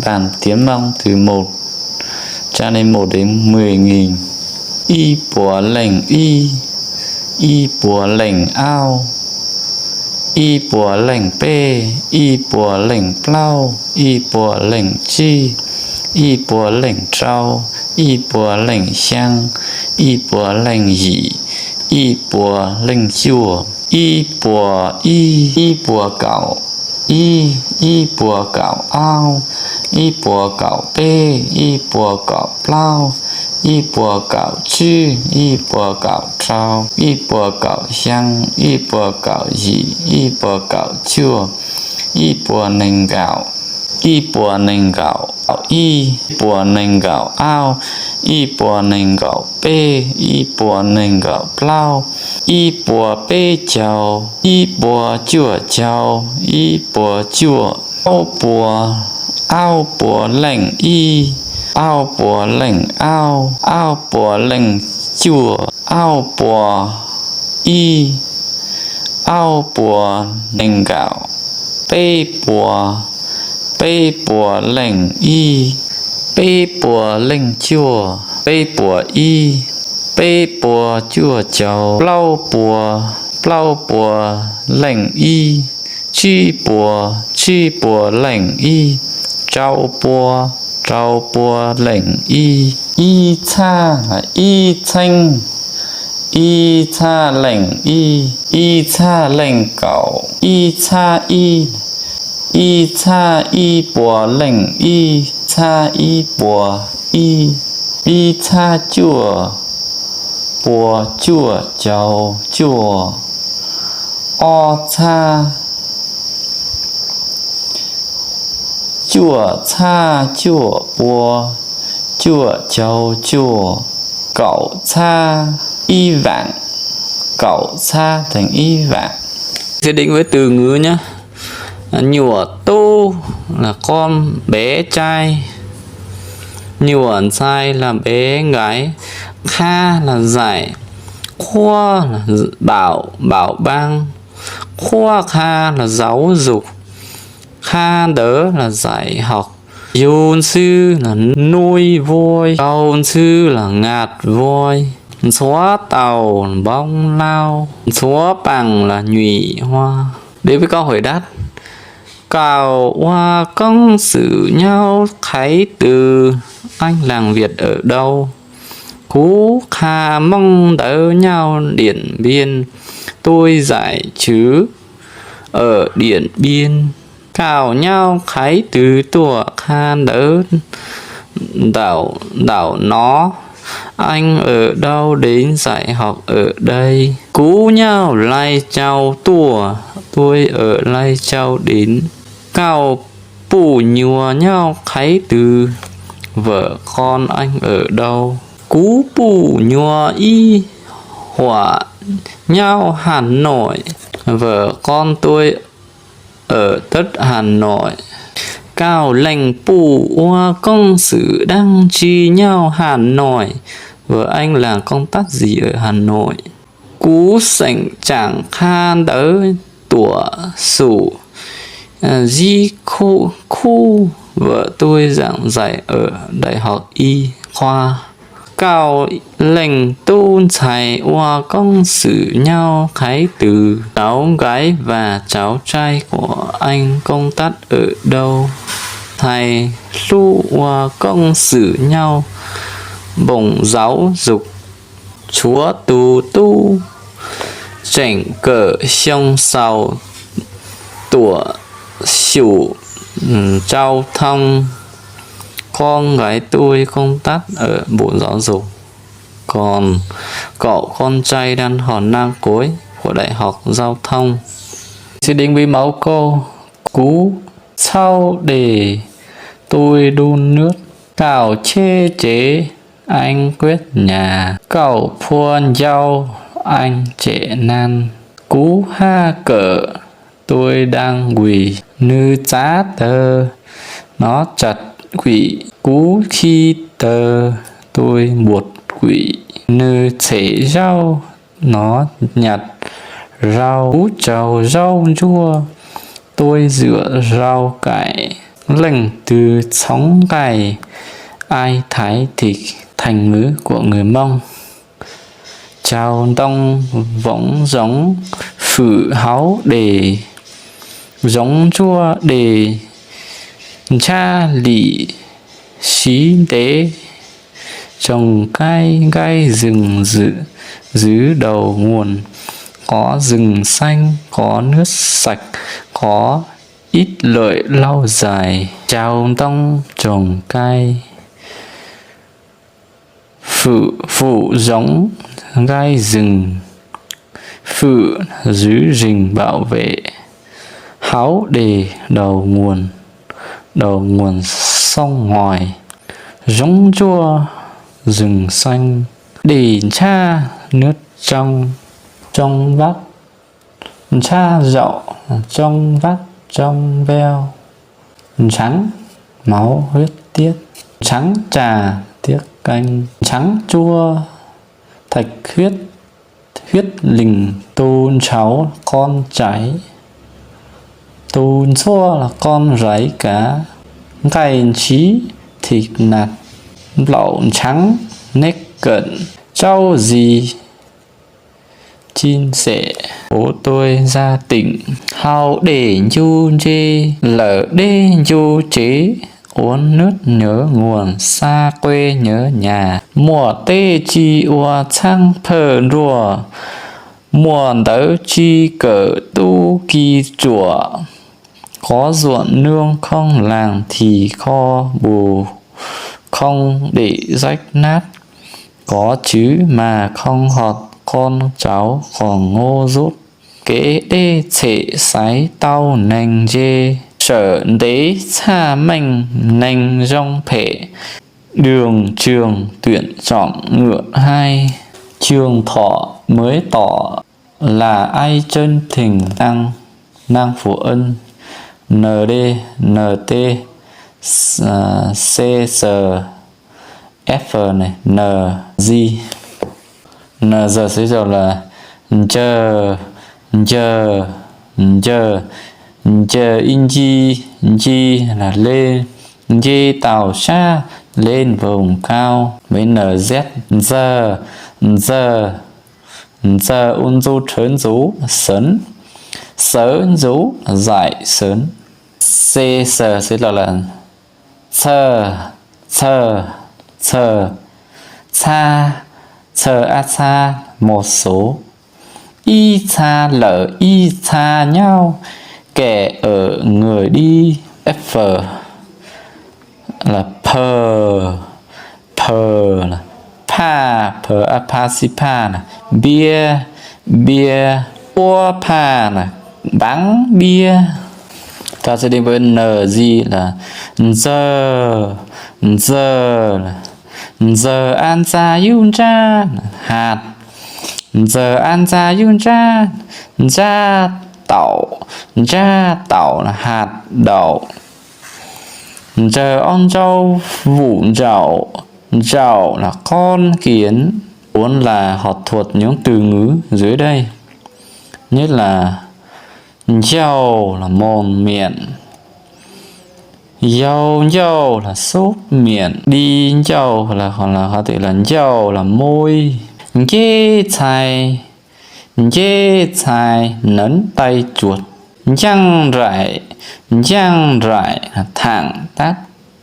Bản tiếng Mông từ 1 cho đến 1 đến 10.000. Y bùa lệnh y bùa lệnh ao, y bùa lệnh bê, y bùa lệnh plau, y bùa lệnh chi, y bùa lệnh trao, y bùa lệnh xiang, y bùa lệnh dị, y bùa lệnh chùa, y bùa cạo, y bùa cạo ao, y bùa cạo bê, y bùa cạo plau, y bùa cạo chi, y bùa cạo trao, y bùa cạo xiang, y bùa cạo dị, y bùa cạo chua, y bùa nành gạo, y bùa nành gạo, y bùa nành gạo ao, y bùa nành gạo bê, y bùa nành gạo plau, y bùa bê chào, y bùa chua chào, y bùa chua, ao bùa lệnh y, ao bùa lệnh ao bùa lệnh chùa, ao bùa y, ao bùa nành gạo, bê bùa lệnh y, bê bùa lệnh chùa, bê bùa y, bê bùa chùa chào, plau bùa lệnh y, chi bùa lệnh y, trao bùa lệnh y cha chanh, y cha lệnh y cha lệnh cạo, y cha y bùa lệnh y cha y bùa y cha chùa bùa chùa chào chùa, o cha chùa cha chùa bùa chùa chào chùa, cậu cha y vạn, cậu cha thành y vạn. Sẽ định với từ ngữ nhé. Nhùa tu là con bé trai, nhùa trai là bé gái, kha là giải, khoa là bảo bang, khoa kha là giáo dục, kha đỡ là dạy học, yôn sư là nuôi voi, cao sư là ngạt voi, xóa tàu là bong lao, xóa bằng là nhụy hoa. Đến với câu hỏi đáp. Cào hoa công xử nhau khái từ, anh làng Việt ở đâu? Cú kha mong đỡ nhau Điện Biên, tôi giải chứ ở Điện Biên. Cào nhau khái từ tủa kha đỡ đảo nó, anh ở đâu đến dạy học ở đây. Cú nhau Lai Châu tủa, tôi ở Lai Châu đến. Cào bù nhùa nhau khái từ, vợ con anh ở đâu? Cú bù nhùa y hỏa nhau Hà Nội, vợ con tôi ở tất Hà Nội. Cao lệnh bù hoa công sự đăng chi nhau Hà Nội, vợ anh làm công tác gì ở Hà Nội? Cú sảnh chẳng kha đỡ tủa sủ di khu, vợ tôi giảng dạy ở Đại học Y khoa. Cao lệnh tôn thầy hoa công xử nhau khái từ, cháu gái và cháu trai của anh công tác ở đâu? Thầy lu hoa công xử nhau bổng giáo dục, chúa tu chỉnh cỡ sông sào tủa xỉu giao thông. Con gái tôi công tác ở Bộ Giáo dục, còn cậu con trai đang học năm cuối của Đại học Giao thông. Xin đến với mẫu câu. Cú sau để tôi đun nước, cào chê chế anh quyết nhà, cậu phuôn dâu anh trẻ nan. Cú ha cỡ tôi đang quỳ, nư giá tờ nó chặt quỷ. Cú khi tờ tôi buột quỷ, nư thể rau nó nhặt rau. Cú trầu rau chua tôi rửa rau cải. Lệnh từ sóng cày ai thái thịt thành ngữ của người Mông. Chào đông võng giống phử háu để giống chua để cha lị xí tế trồng cay gai rừng giữ đầu nguồn, có rừng xanh, có nước sạch, có ít lợi lâu dài. Chào đông trồng cay phụ giống gai rừng, phụ giữ rừng bảo vệ, háu để đầu nguồn sông ngoài, giống chua rừng xanh, để cha nước trong vắt, cha rậu trong vắt trong veo, trắng máu huyết tiết, trắng trà tiết canh, trắng chua thạch huyết lình, tôn cháu con cháy, tôn chua là con rái cá, cày trí thịt nạc, lậu trắng nét cận, trâu gì chia sẻ. Bố tôi ra tỉnh hào để du chê, lỡ đê du chế, uống nước nhớ nguồn, xa quê nhớ nhà. Mùa tê chi ua chăng phở rùa, mùa đỡ chi cỡ tu kỳ chùa. Có ruộng nương không làng thì kho bù, không để rách nát. Có chứ mà không họt con cháu còn ngô rút. Kế đê thể sái tao nành dê, sở đế xa mình nành rong phệ. Đường trường tuyển chọn ngựa hai, trường thọ mới tỏ là ai chân thình năng phụ ân. ND NT C S F này N G N giờ sẽ giờ là chờ in chi là lên, dê tàu xa lên vùng cao. Với NZ giờ ôn du trớn rú sấn rú giải sấn. C sở sẽ là chơ xa một số. Y xa lỡ y xa nhau, kẻ ở người đi. F là per là pa si pa là bia ua pa là bắn bia. Ta sẽ đến với NG là giờ an ra yun cha hạt, giờ an ra yun cha tảo là hạt đậu. Giờ on châu vụ dậu là con kiến. Vốn là học thuật những từ ngữ dưới đây, nhất là dâu là mồm miệng, dâu là sốt miệng, đi dâu là có thể là dâu là môi, dê chài nấn tay chuột, giang rải là thẳng tắp,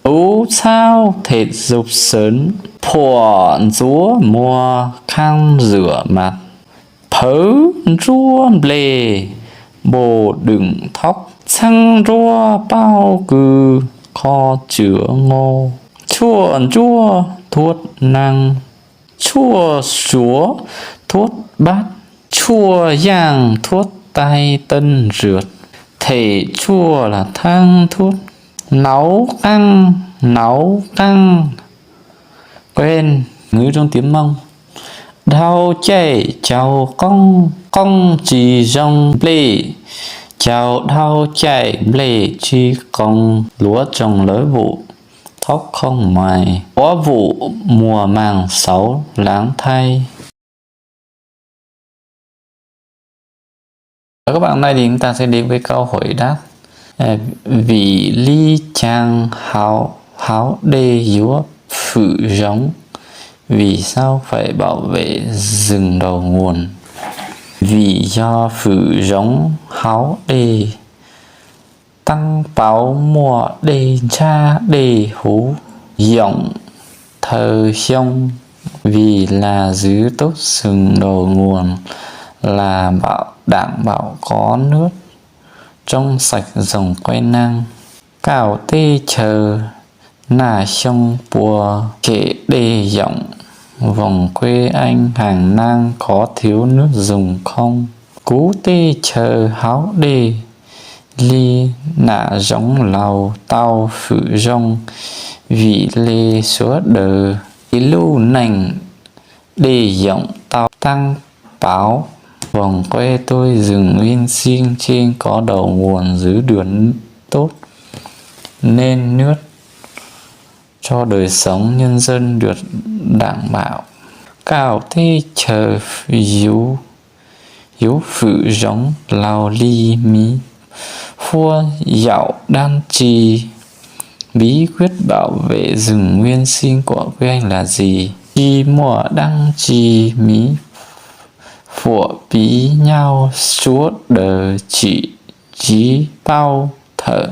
ú sao thể dục sớn, phò rúa mua khăn rửa mặt, phớ rúa lề bồ đựng thóc, xăng rua bao cừ kho chứa ngô, chua thuốc năng, chua súa thuốc bát, chua giang thuốc tay tân rượt, thể chua là thang thuốc, nấu căng quên ngữ trong tiếng Mông. Đau chảy chào công chỉ dòng lê, chào đau chảy lê chi công, lúa trồng lỡ vụ thóc không mài, có vụ mùa màng xấu láng thay. Các bạn, hôm nay thì chúng ta sẽ đến với câu hỏi đáp Vì ly chàng háo háo đê dúa phự giống. Vì sao phải bảo vệ rừng đầu nguồn? Vì do phự giống háo đê tăng báo mùa đê cha đê hú giọng thờ sông. Vì là giữ tốt rừng đầu nguồn, là đảm bảo có nước trong sạch dòng quay năng. Cào tê chờ nà sông bùa kể đê giọng. Vòng quê anh hàng nang có thiếu nước dùng không? Cú tê chờ háo đê ly nạ giống lầu tao phự rong. Vị lê xóa đờ lưu nành đê giọng tao tăng báo. Vòng quê tôi rừng nguyên sinh trên có đầu nguồn giữ đường tốt, nên nước cho đời sống nhân dân được đảm bảo. Cào tê chờ yếu phự giống lào ly mí phua dạo đan trì. Bí quyết bảo vệ rừng nguyên sinh của quê anh là gì? Chi mùa đăng trì mí phủa bí nhau chúa đờ chỉ trí bao thở.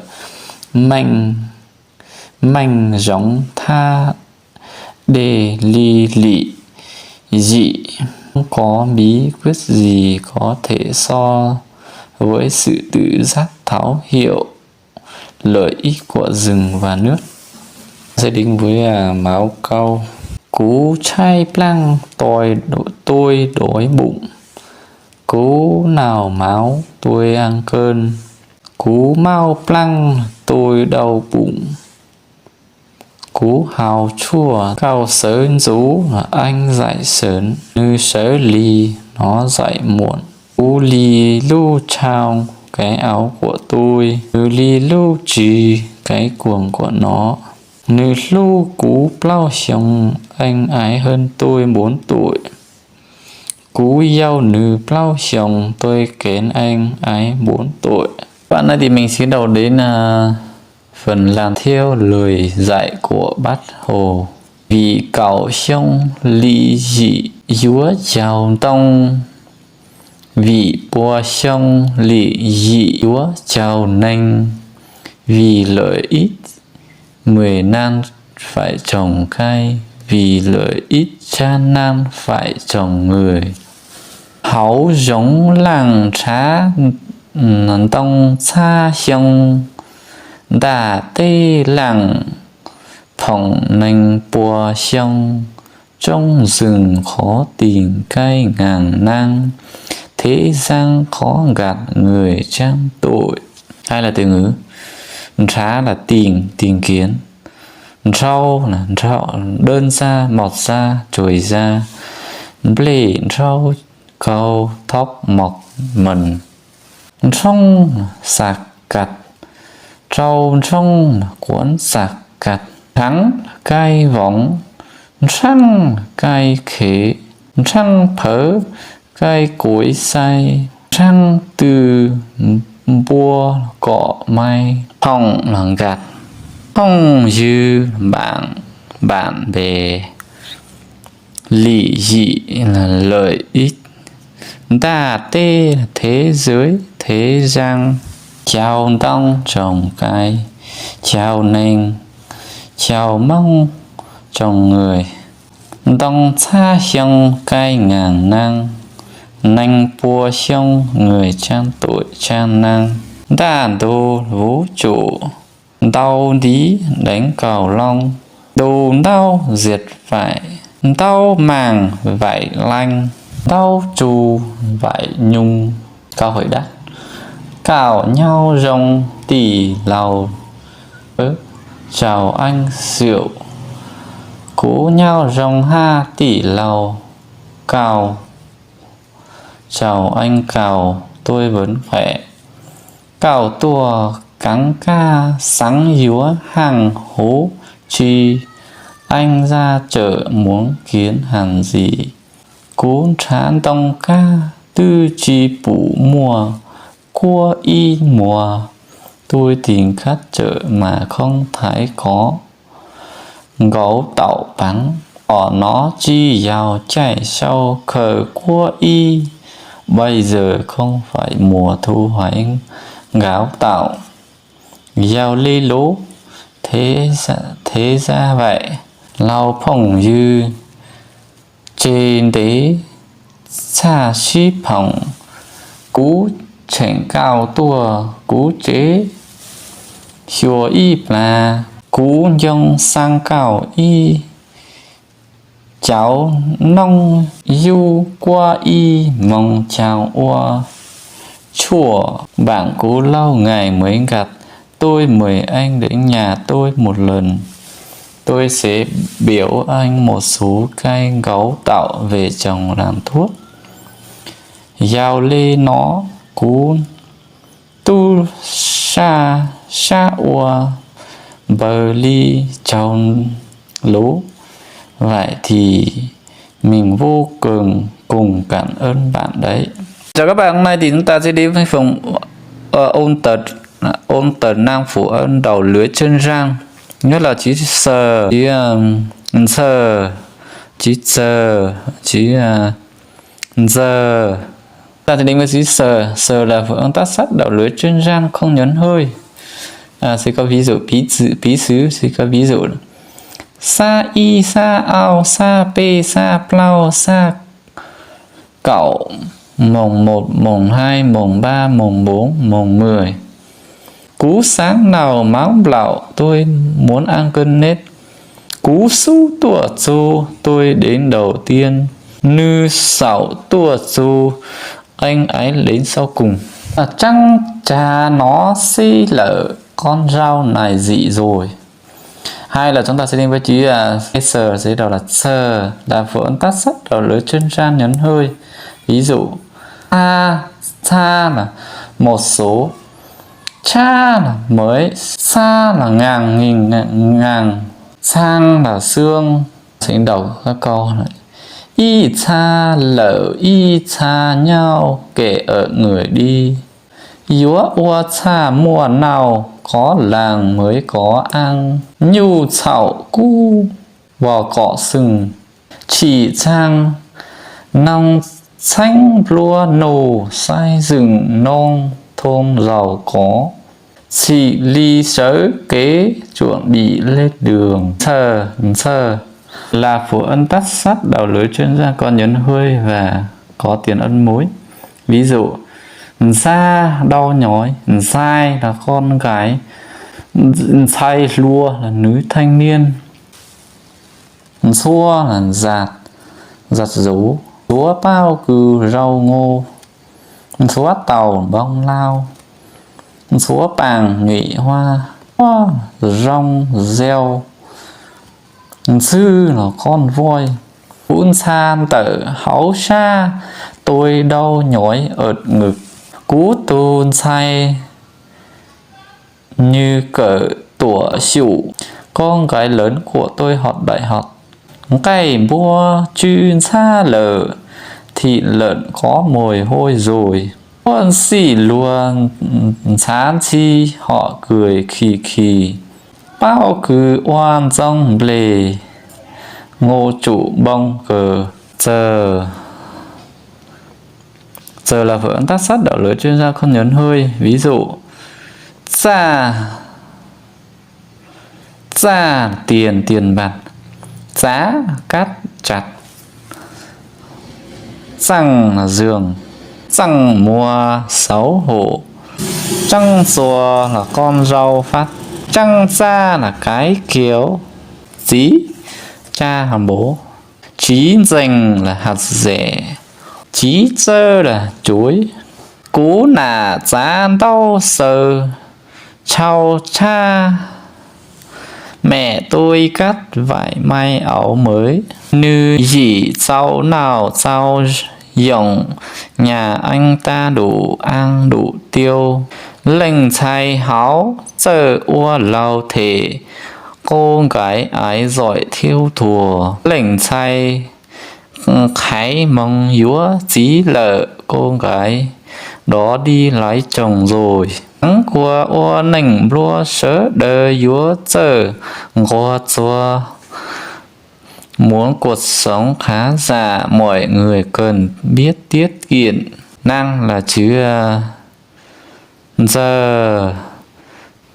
Manh giống tha đề ly lị dị. Không có bí quyết gì có thể so với sự tự giác thấu hiểu lợi ích của rừng và nước. Sẽ đến với máu câu. Cú chai plăng tôi đói bụng. Cú nào máu tôi ăn cơn. Cú mau plăng tôi đau bụng. Cú hào chua cao sớn rú anh dậy sớn. Như sớ ly nó dậy muộn. Cú ly lưu trao cái áo của tôi. Như ly lưu trì cái quần của nó. Như lưu cú plau xong anh ái hơn tôi 4 tuổi. Cú yêu nữ plau xong tôi kén anh ái 4 tuổi. Bạn ơi, thì mình xin đầu đến phần làm theo lời dạy của Bác Hồ. Vì cậu sông lý dị dúa chào tông. Vì bùa sông lý dị dúa chào nênh. Vì lợi ích 10 nan phải trồng cây. Vì lợi ích cha nan phải trồng người. Hấu giống làng trá tông xa sông. Đà tê làng phòng nành bùa sông. Trong rừng khó tìm cây ngàn năng. Thế gian khó gạt người trang tội. Hay là từ ngữ trá là tìm kiến. Rau là đơn ra, mọt ra, chồi ra. Blê rau câu thóc mọc mần. Trong sạc cặt. Rau trong cuốn sạc cặt. Trắng cay võng. Trăng cay khế. Trăng phớ cay cối say. Trăng từ bua cọ may. Hồng là gạt. Không dư bạn bè. Lị dị là lợi ích. Đà tê là thế giới, thế gian. Chào tông trồng cây. Chào nênh, chào mong trồng người. Tông xa sông cây ngàn năng. Nanh bùa sông người trang tội trang năng. Đà đô vũ trụ. Đau đí đánh cầu long. Đồ đau diệt vải. Đau màng vải lanh. Đau trù vải nhung. Câu hỏi đáp. Cào nhau rồng tỉ lầu. Chào anh rượu. Cú nhau rồng ha tỉ lầu. Cào. Chào anh cào tôi vẫn khỏe. Cào tua cắn ca sáng dúa hàng hố chi. Anh ra chợ muốn kiến hàng gì. Cú trán tông ca tư chi bủ mùa. Cua y mùa. tôi tìm khắp chợ mà không thấy có. Gấu tàu bắn ở nó chi giàu chạy sau khờ của y. Bây giờ không phải mùa thu hoạch gáo tàu. Giàu lê lố thế ra vậy. Lao phồng dư trên đế xa ship hồng. Cú chảnh cao tua cú chế xua y là cú dông sang cao y cháu nông du qua y mong chào oa chùa bạn cú lâu ngày mới gặp. Tôi mời anh đến nhà tôi một lần. Tôi sẽ biểu anh một số cây gấu tạo về trồng làm thuốc. Giao lê nó cú tu sa sa ua bờ ly trong lú. Vậy thì mình vô cùng cảm ơn bạn đấy. Chào các bạn, hôm nay thì chúng ta sẽ đi với phần ôn tật năng phủ ơn đầu lưới chân răng. Nhất là chữ sờ, chữ sờ, chữ sờ, chữ giờ. Ta sẽ đến với chữ sờ. Sờ là phủ ơn tát sắt đầu lưới chân răng không nhấn hơi. Sẽ có ví dụ bí xứ sẽ có ví dụ là sa y sa ao sa p sa plau sa cậu mồng 1 mồng 2 mồng 3 mồng 4 mồng 10. Cú sáng nào máu lạo tôi muốn ăn cơm nết. Cú su tủa chu tôi đến đầu tiên. Nư sảo tủa chu anh ấy đến sau cùng. Trăng trà nó xí lở con rau này dị rồi. Hay là chúng ta sẽ đến với chữ sờ sẽ đầu là sờ là vỡ tát sắt đầu lưỡi chân răng nhấn hơi. Ví dụ cha là một số, cha là mới, xa là ngàn nghìn ngàn, sang là xương. Sẽ đầu các câu này y cha lỡ y cha nhau kể ở người đi. Yúa ua cha mùa nào có làng mới có ăn. Nhu chảo cu vào cỏ sừng. Chỉ trang nông xanh lúa nổ sai rừng non thôn giàu có. Chỉ ly sớ kế chuẩn bị lên đường. Sờ là phụ ân tát sắt đầu lưới chân ra có nhấn hơi và có tiền ân mối. Ví dụ xa đau nhói, sai là con gái, sai lua là nữ thanh niên, xua là giặt rú, xúa bao cừ rau ngô, xúa tàu bông lao, xúa bàng nhụy hoa, rong gieo, sư là con voi. Uốn san tở háu xa tôi đau nhói ở ngực. Cú tôn say như cỡ tủa xỉu. Con gái lớn của tôi học đại học. Cây bua chuyên xa lở. Thịt lợn có mùi hôi rồi. Con xỉ luôn chán chi họ cười khì khì. Bao cứ oan rong lề. Ngô chủ bông cờ chờ. Giờ là vỡ tát sắt đầu lưỡi chuyên gia không nhấn hơi. Ví dụ giá tiền bạc, giá cắt chặt, răng là giường, răng mua xấu hổ, trăng rùa là con rau phát, trăng cha là cái kiểu, dí cha là bố, trí dành là hạt rẻ, chí chơ là chuối. Cú nà giá đau sờ chào cha. Mẹ tôi cắt vải may áo mới. Như dĩ cháu nào cháu dùng. Nhà anh ta đủ ăn đủ tiêu. Lệnh chay háo chơ ua lâu thể. Cô gái ấy giỏi thiêu thùa. Lệnh chay khái mong dúa chí lợ cô gái đó đi lấy chồng rồi. Nắng của ô nành lúa sớ đờ dúa giờ ngô chua. Muốn cuộc sống khá giả, mọi người cần biết tiết kiệm năng là chữ giờ.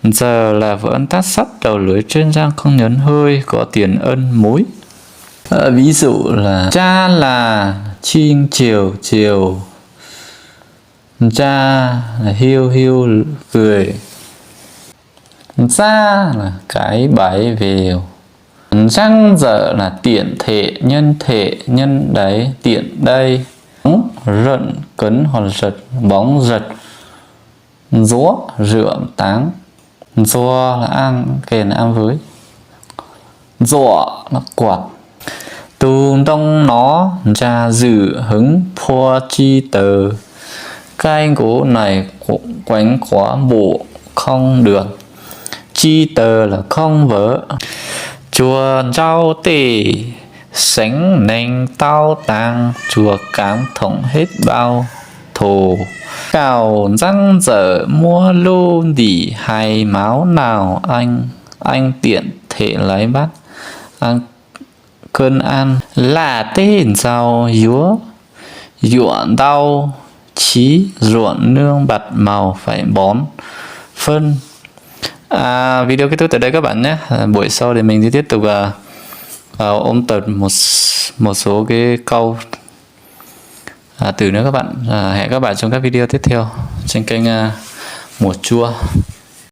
Giờ là vẫn tát sắt đầu lưới trên trang không nhấn hơi, có tiền ân mối. Ví dụ là cha là chim chiều chiều, cha là hiu hiu cười, ra là cái bẫy vèo, răng giờ là tiện thể nhân đấy tiện đây, rận cấn hoặc giật bóng giật, rúa rượm táng, rùa là ăn kèn ăn với, rụa là quạt, tu đông nó ra dự hứng phua chi tờ, cái gỗ này quánh quá bộ không được, chi tờ là không vỡ, chùa rau tỉ sánh nành tao tàng, chùa cám thống hết bao thù, cào răng dở mua lô đỉ hay máu nào anh tiện thể lấy bắt ăn cơn ăn là tên giàu dúa ruộng đau chí ruộng nương bặt màu phải bón phân. Video kết thúc tại đây các bạn nhé. Buổi sau thì mình sẽ tiếp tục ôn tập một số cái câu từ nữa các bạn. Hẹn các bạn trong các video tiếp theo trên kênh Mùa Chua.